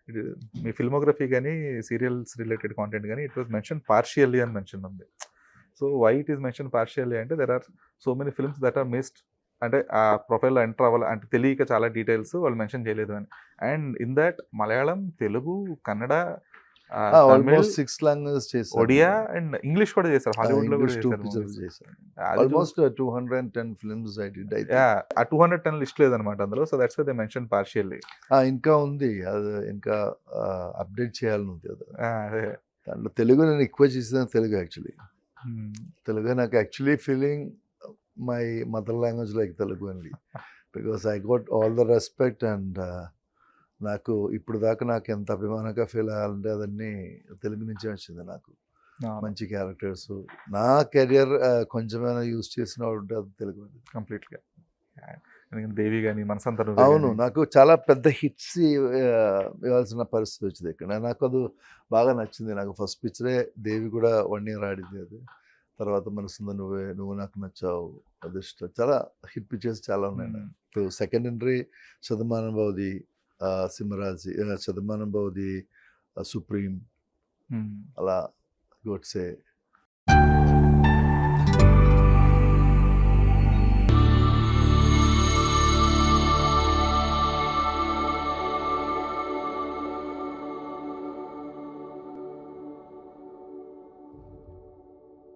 ఇది మీ ఫిల్మోగ్రఫీ గాని, సీరియల్స్ రిలేటెడ్ కాంటెంట్ గాని ఇట్ వాస్ మెన్షన్డ్ పార్షియల్లీ అని మెన్షన్ ఉంది. So, why it is mentioned partially అంటే there are so many films that are missed. అంటే ఆ ప్రొఫైల్‌లో ఎంటర్ అవ్వాలి అంటే తెలియక చాలా డీటెయిల్స్ వాళ్ళు మెన్షన్ చేయలేదు అని. And in thought Malayalam, Telugu, Kannada, Tamil, almost 6 languages చేశాను. ఒడియా అండ్ ఇంగ్లీష్ కూడా చేశారు. హాలీవుడ్‌లో కూడా ఇంగ్లీష్ 2 చేశారు పిక్చర్స్ మూవీస్. చేశాను. అది almost 210 films I did. Yeah! ఆ 210 లిస్ట్ లేదనమాట అందులో. So, that's why they mention partially. ఇంకా ఉంది. అది ఇంకా అప్డేట్ చేయాలనుంది అది. అదే. దాంట్లో తెలుగు నేను ఎక్కువ చేసేది తెలుగు యాక్చువల్లీ. హ్మ్. తెలుగు నాకు actually feeling my mother language like Telugu only. Because I got all the respect and నాకు ఇప్పుడు దాకా నాకు ఎంత అభిమానంగా ఫీల్ అవ్వాలంటే అదన్నీ తెలుగు నుంచే వచ్చింది నాకు. అవును. మంచి క్యారెక్టర్స్ నా కెరియర్ కొంచెమైనా యూజ్ చేసిన వాడు ఉంటే అది తెలుగు. కంప్లీట్‌గా. ఎందుకంటే 'దేవి' గాని, 'మనసంతా నువ్వే' అవును. గాని. నాకు చాలా పెద్ద హిట్స్ ఇవ్వాల్సిన పరిస్థితి వచ్చింది ఇక్కడ. నాకు అది బాగా నచ్చింది. నాకు ఫస్ట్ పిక్చరే 'దేవి' కూడా 1 ఇయర్ ఆడింది అది. తర్వాత 'మనసుందా నువ్వే', 'నువ్వు నాకు నచ్చావు', 'అదృష్టం' చాలా హిట్ పిక్చర్స్ చాలా ఉన్నాయి హ్మ్. నాకు. ఇప్పుడు second entry 'Shatamanam Bhavati', 'సింహరాజి', 'Shatamanam Bhavati', 'supreme' హ్మ్. అలా 'గోడ్సే'.